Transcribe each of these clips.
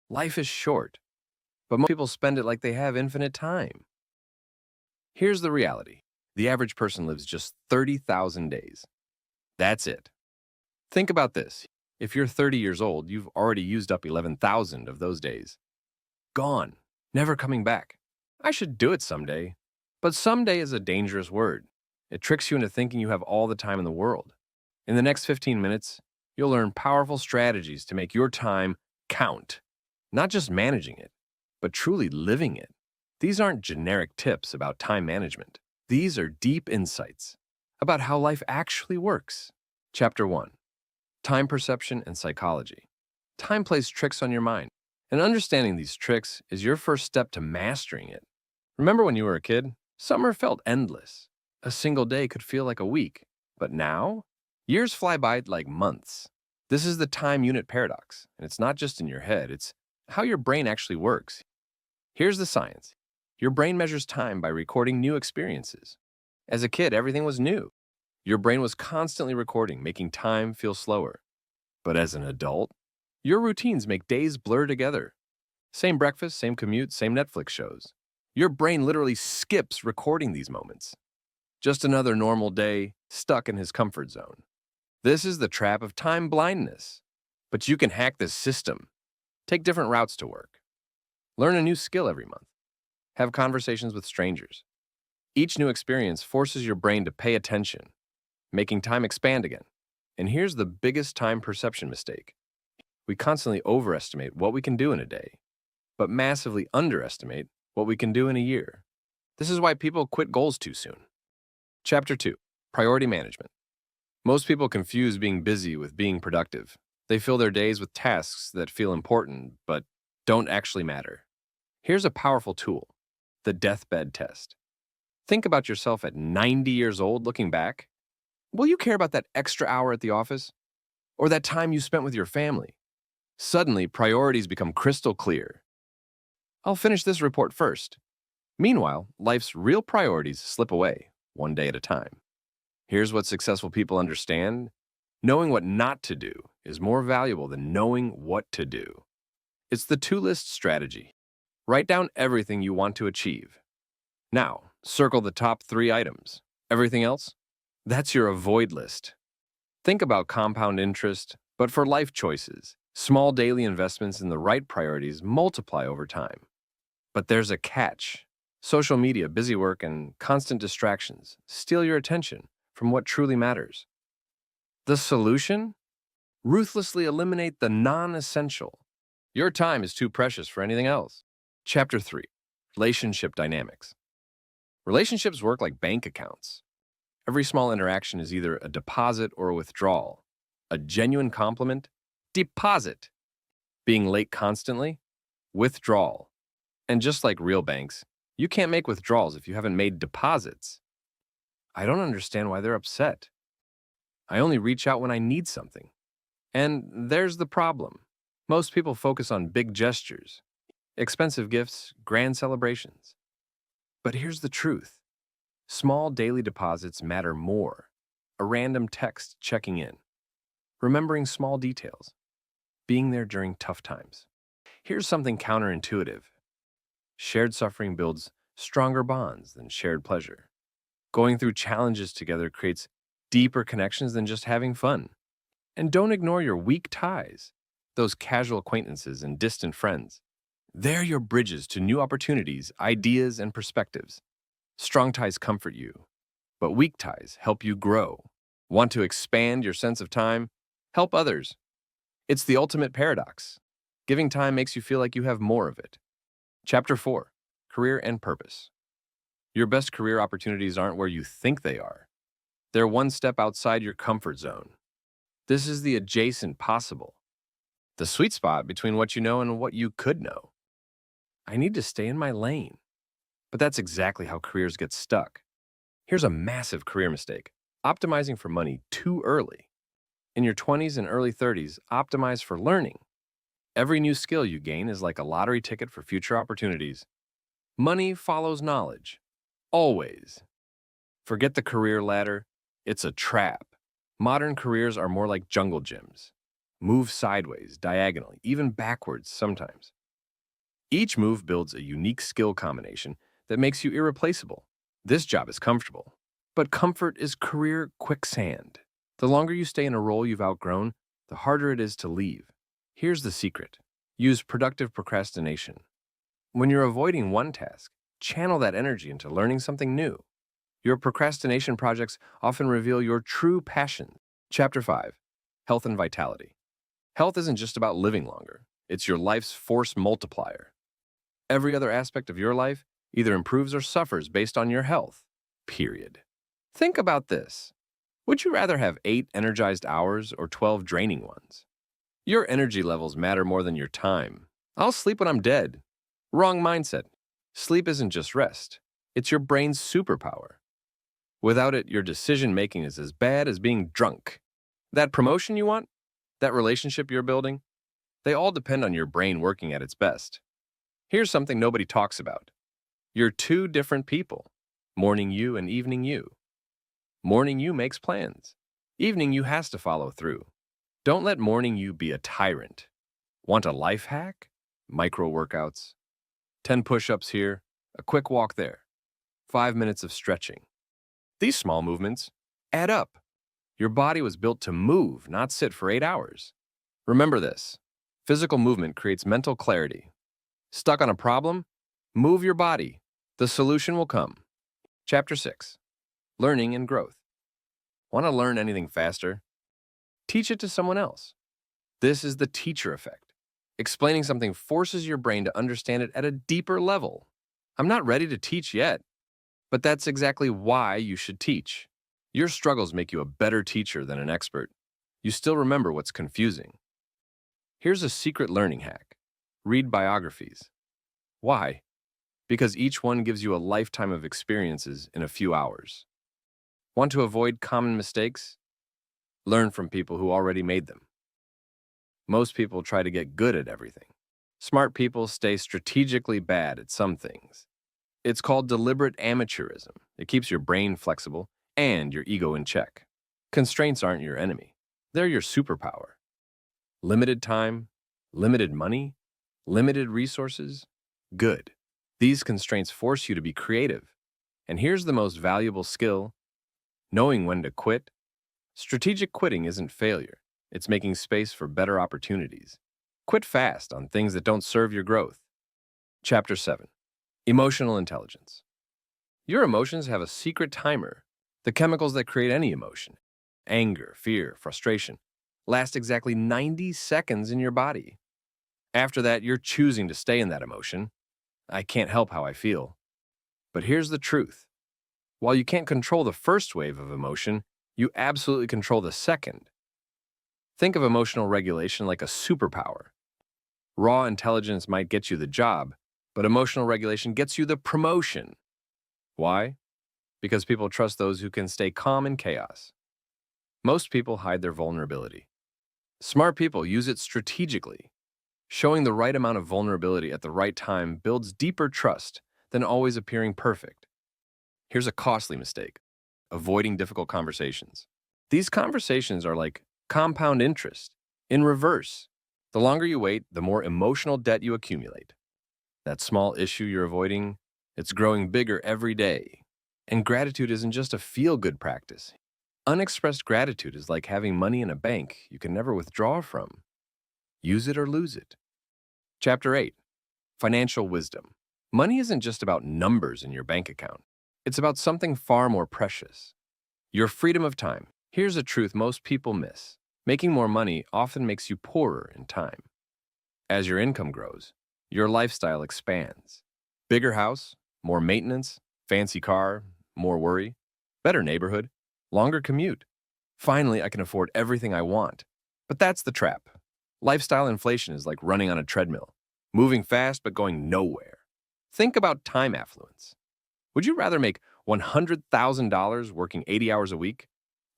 Life is short, but most people spend it like they have infinite time. Here's the reality. The average person lives just 30,000 days. That's it. Think about this. If you're 30 years old, you've already used up 11,000 of those days. Gone. Never coming back. I should do it someday. But someday is a dangerous word. It tricks you into thinking you have all the time in the world. In the next 15 minutes, you'll learn powerful strategies to make your time count. Not just managing it, but truly living it. These aren't generic tips about time management. These are deep insights about how life actually works. Chapter 1. Time perception and psychology. Time plays tricks on your mind, and understanding these tricks is your first step to mastering it. Remember when you were a kid? Summer felt endless. A single day could feel like a week. But now, years fly by like months. This is the time unit paradox, and it's not just in your head, it's how your brain actually works. Here's the science. Your brain measures time by recording new experiences. As a kid, everything was new. Your brain was constantly recording, making time feel slower. But as an adult, your routines make days blur together. Same breakfast, same commute, same Netflix shows. Your brain literally skips recording these moments. Just another normal day, stuck in his comfort zone. This is the trap of time blindness. But you can hack this system. Take different routes to work. Learn a new skill every month. Have conversations with strangers. Each new experience forces your brain to pay attention, making time expand again. And here's the biggest time perception mistake. We constantly overestimate what we can do in a day, but massively underestimate what we can do in a year. This is why people quit goals too soon. Chapter 2. Priority management. Most people confuse being busy with being productive. They fill their days with tasks that feel important, but don't actually matter. Here's a powerful tool, the deathbed test. Think about yourself at 90 years old looking back. Will you care about that extra hour at the office? Or that time you spent with your family? Suddenly, priorities become crystal clear. I'll finish this report first. Meanwhile, life's real priorities slip away, one day at a time. Here's what successful people understand. Knowing what not to do is more valuable than knowing what to do. It's the two-list strategy. Write down everything you want to achieve. Now, circle the top 3 items. Everything else? That's your avoid list. Think about compound interest, but for life choices. Small daily investments in the right priorities multiply over time. But there's a catch. Social media, busy work, and constant distractions steal your attention from what truly matters. The solution? Ruthlessly eliminate the non-essential. Your time is too precious for anything else. Chapter 3. Relationship dynamics. Relationships work like bank accounts. Every small interaction is either a deposit or a withdrawal. A genuine compliment? Deposit. Being late constantly? Withdrawal. And just like real banks, you can't make withdrawals if you haven't made deposits. I don't understand why they're upset. I only reach out when I need something. And there's the problem. Most people focus on big gestures, expensive gifts, grand celebrations. But here's the truth. Small daily deposits matter more. A random text checking in. Remembering small details. Being there during tough times. Here's something counterintuitive. Shared suffering builds stronger bonds than shared pleasure. Going through challenges together creates deeper connections than just having fun. And don't ignore your weak ties, those casual acquaintances and distant friends. They're your bridges to new opportunities, ideas, and perspectives. Strong ties comfort you, but weak ties help you grow. Want to expand your sense of time? Help others. It's the ultimate paradox. Giving time makes you feel like you have more of it. Chapter 4. Career and Purpose. Your best career opportunities aren't where you think they are. They're one step outside your comfort zone. This is the adjacent possible. The sweet spot between what you know and what you could know. I need to stay in my lane. But that's exactly how careers get stuck. Here's a massive career mistake. Optimizing for money too early. In your 20s and early 30s, optimize for learning. Every new skill you gain is like a lottery ticket for future opportunities. Money follows knowledge. Always. Forget the career ladder. It's a trap. Modern careers are more like jungle gyms. Move sideways, diagonally, even backwards sometimes. Each move builds a unique skill combination that makes you irreplaceable. This job is comfortable, but comfort is career quicksand. The longer you stay in a role you've outgrown, the harder it is to leave. Here's the secret. Use productive procrastination. When you're avoiding one task, channel that energy into learning something new. Your procrastination projects often reveal your true passion. Chapter 5. Health and Vitality. Health isn't just about living longer. It's your life's force multiplier. Every other aspect of your life either improves or suffers based on your health. Period. Think about this. Would you rather have 8 energized hours or 12 draining ones? Your energy levels matter more than your time. I'll sleep when I'm dead. Wrong mindset. Sleep isn't just rest. It's your brain's superpower. Without it, your decision-making is as bad as being drunk. That promotion you want? That relationship you're building? They all depend on your brain working at its best. Here's something nobody talks about. You're two different people. Morning you and evening you. Morning you makes plans. Evening you has to follow through. Don't let morning you be a tyrant. Want a life hack? Micro workouts. 10 push-ups here, a quick walk there. 5 minutes of stretching. These small movements add up. Your body was built to move, not sit for 8 hours. Remember this. Physical movement creates mental clarity. Stuck on a problem? Move your body. The solution will come. Chapter 6. Learning and Growth. Want to learn anything faster? Teach it to someone else. This is the teacher effect. Explaining something forces your brain to understand it at a deeper level. I'm not ready to teach yet, but that's exactly why you should teach. Your struggles make you a better teacher than an expert. You still remember what's confusing. Here's a secret learning hack. Read biographies. Why? Because each one gives you a lifetime of experiences in a few hours. Want to avoid common mistakes? Learn from people who already made them. Most people try to get good at everything. Smart people stay strategically bad at some things. It's called deliberate amateurism. It keeps your brain flexible and your ego in check. Constraints aren't your enemy. They're your superpower. Limited time, limited money, limited resources. Good. These constraints force you to be creative. And here's the most valuable skill: knowing when to quit. Strategic quitting isn't failure. It's making space for better opportunities. Quit fast on things that don't serve your growth. Chapter 7. Emotional Intelligence. Your emotions have a secret timer. The chemicals that create any emotion, anger, fear, frustration, last exactly 90 seconds in your body. After that, you're choosing to stay in that emotion. I can't help how I feel. But here's the truth. While you can't control the first wave of emotion, you absolutely control the second. Think of emotional regulation like a superpower. Raw intelligence might get you the job, but emotional regulation gets you the promotion. Why? Because people trust those who can stay calm in chaos. Most people hide their vulnerability. Smart people use it strategically. Showing the right amount of vulnerability at the right time builds deeper trust than always appearing perfect. Here's a costly mistake: avoiding difficult conversations. These conversations are like compound interest, in reverse. The longer you wait, the more emotional debt you accumulate. That small issue you're avoiding, it's growing bigger every day. And gratitude isn't just a feel-good practice. Unexpressed gratitude is like having money in a bank you can never withdraw from. Use it or lose it. Chapter 8. Financial Wisdom. Money isn't just about numbers in your bank account. It's about something far more precious: your freedom of time. Here's a truth most people miss. Making more money often makes you poorer in time. As your income grows, your lifestyle expands. Bigger house, more maintenance, fancy car, more worry, better neighborhood, longer commute. Finally, I can afford everything I want. But that's the trap. Lifestyle inflation is like running on a treadmill, moving fast but going nowhere. Think about time affluence. Would you rather make $100,000 working 80 hours a week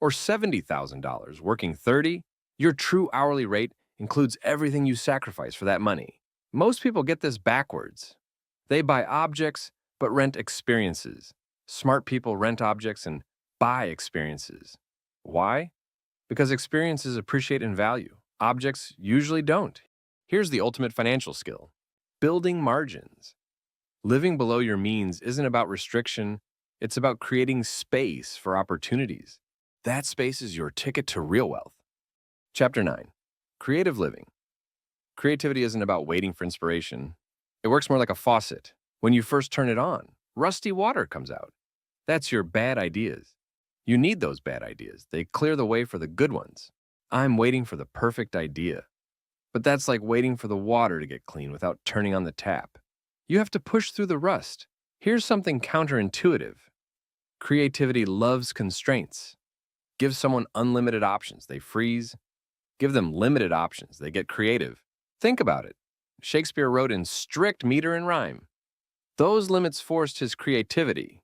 or $70,000 working 30? Your true hourly rate includes everything you sacrifice for that money. Most people get this backwards. They buy objects but rent experiences. Smart people rent objects and buy experiences. Why? Because experiences appreciate in value. Objects usually don't. Here's the ultimate financial skill: building margins. Living below your means isn't about restriction, it's about creating space for opportunities. That space is your ticket to real wealth. Chapter 9: Creative Living. Creativity isn't about waiting for inspiration. It works more like a faucet. When you first turn it on, rusty water comes out. That's your bad ideas. You need those bad ideas. They clear the way for the good ones. I'm waiting for the perfect idea. But that's like waiting for the water to get clean without turning on the tap. You have to push through the rust. Here's something counterintuitive. Creativity loves constraints. Give someone unlimited options, they freeze. Give them limited options, they get creative. Think about it. Shakespeare wrote in strict meter and rhyme. Those limits forced his creativity.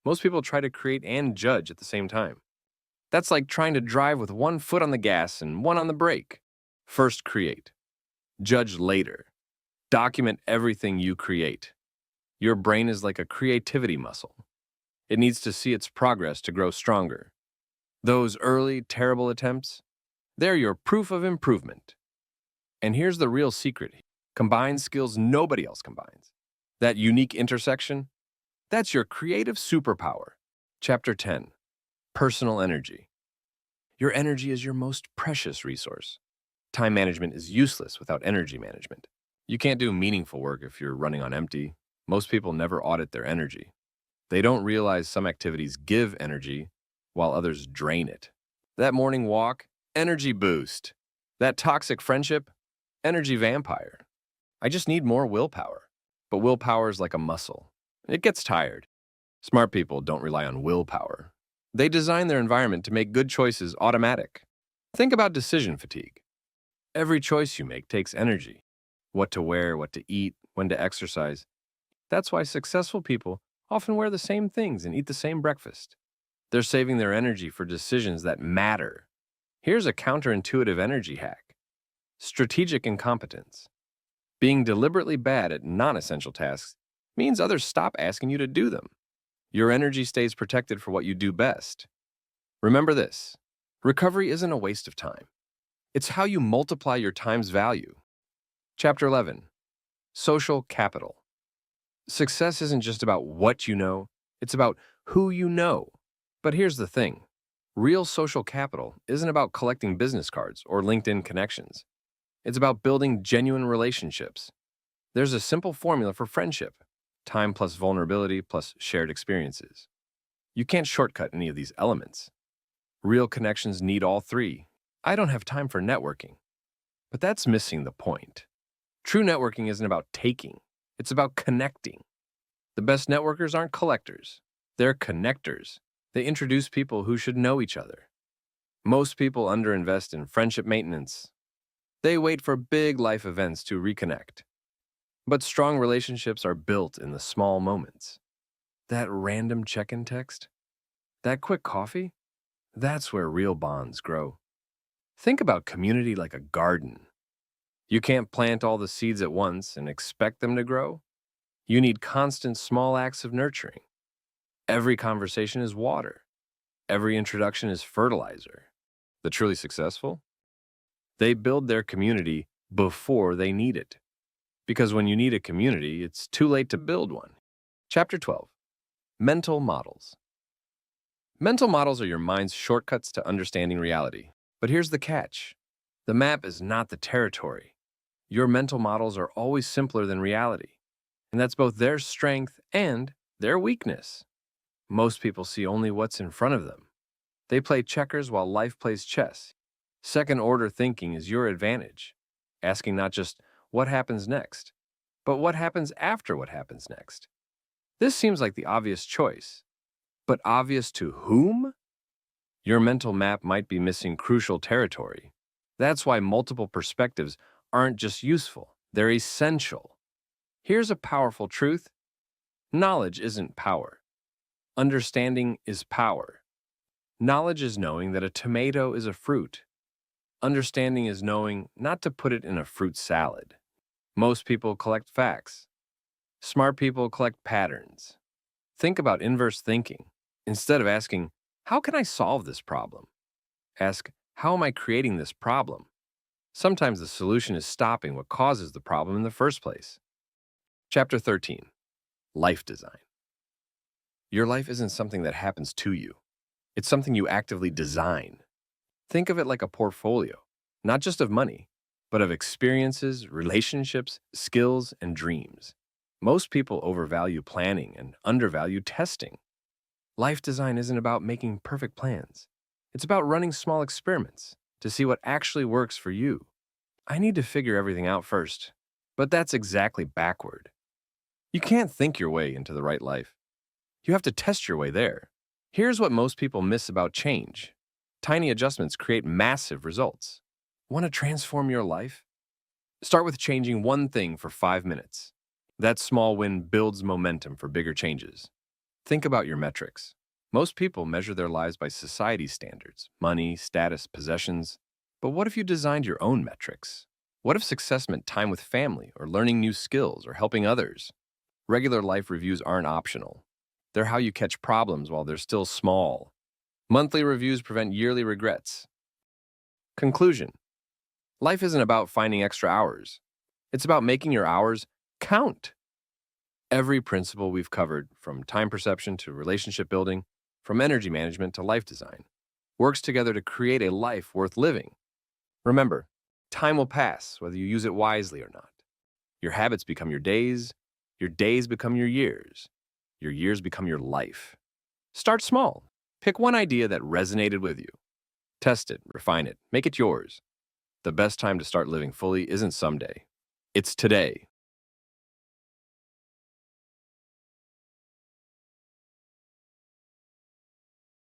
Most people try to create and judge at the same time. That's like trying to drive with one foot on the gas and one on the brake. First create. Judge later. Document everything you create. Your brain is like a creativity muscle. It needs to see its progress to grow stronger. Those early, terrible attempts, they're your proof of improvement. And here's the real secret. Combine skills nobody else combines. That unique intersection, that's your creative superpower. Chapter 10: Personal Energy. Your energy is your most precious resource. Time management is useless without energy management. You can't do meaningful work if you're running on empty. Most people never audit their energy. They don't realize some activities give energy while others drain it. That morning walk, energy boost. That toxic friendship, energy vampire. I just need more willpower. But willpower is like a muscle. It gets tired. Smart people don't rely on willpower. They design their environment to make good choices automatic. Think about decision fatigue. Every choice you make takes energy. What to wear, what to eat, when to exercise. That's why successful people often wear the same things and eat the same breakfast. They're saving their energy for decisions that matter. Here's a counterintuitive energy hack: strategic incompetence. Being deliberately bad at non-essential tasks means others stop asking you to do them. Your energy stays protected for what you do best. Remember this: recovery isn't a waste of time. It's how you multiply your time's value. Chapter 11: Social Capital. Success isn't just about what you know, it's about who you know. But here's the thing: real social capital isn't about collecting business cards or LinkedIn connections. It's about building genuine relationships. There's a simple formula for friendship: time plus vulnerability plus shared experiences. You can't shortcut any of these elements. Real connections need all three. I don't have time for networking. But that's missing the point. True networking isn't about taking, it's about connecting. The best networkers aren't collectors, they're connectors. They introduce people who should know each other. Most people underinvest in friendship maintenance. They wait for big life events to reconnect. But strong relationships are built in the small moments. That random check-in text, that quick coffee, that's where real bonds grow. Think about community like a garden. You can't plant all the seeds at once and expect them to grow. You need constant small acts of nurturing. Every conversation is water. Every introduction is fertilizer. The truly successful? They build their community before they need it. Because when you need a community, it's too late to build one. Chapter 12: Mental Models. Mental models are your mind's shortcuts to understanding reality. But here's the catch: the map is not the territory. Your mental models are always simpler than reality. And that's both their strength and their weakness. Most people see only what's in front of them. They play checkers while life plays chess. Second-order thinking is your advantage, asking not just what happens next, but what happens after what happens next. This seems like the obvious choice, but obvious to whom? Your mental map might be missing crucial territory. That's why multiple perspectives aren't just useful, they're essential. Here's a powerful truth: knowledge isn't power. Understanding is power. Knowledge is knowing that a tomato is a fruit. Understanding is knowing not to put it in a fruit salad. Most people collect facts. Smart people collect patterns. Think about inverse thinking. Instead of asking, how can I solve this problem? Ask, how am I creating this problem? Sometimes the solution is stopping what causes the problem in the first place. Chapter 13, Life Design. Your life isn't something that happens to you. It's something you actively design. Think of it like a portfolio, not just of money, but of experiences, relationships, skills, and dreams. Most people overvalue planning and undervalue testing. Life design isn't about making perfect plans. It's about running small experiments to see what actually works for you. I need to figure everything out first, but that's exactly backward. You can't think your way into the right life. You have to test your way there. Here's what most people miss about change. Tiny adjustments create massive results. Want to transform your life? Start with changing one thing for 5 minutes. That small win builds momentum for bigger changes. Think about your metrics. Most people measure their lives by society's standards, money, status, possessions. But what if you designed your own metrics? What if success meant time with family, or learning new skills, or helping others? Regular life reviews aren't optional. They're how you catch problems while they're still small. Monthly reviews prevent yearly regrets. Conclusion. Life isn't about finding extra hours. It's about making your hours count. Every principle we've covered, from time perception to relationship building, from energy management to life design, works together to create a life worth living. Remember, time will pass whether you use it wisely or not. Your habits become your days become your years become your life. Start small. Pick one idea that resonated with you. Test it, refine it, make it yours. The best time to start living fully isn't someday. It's today.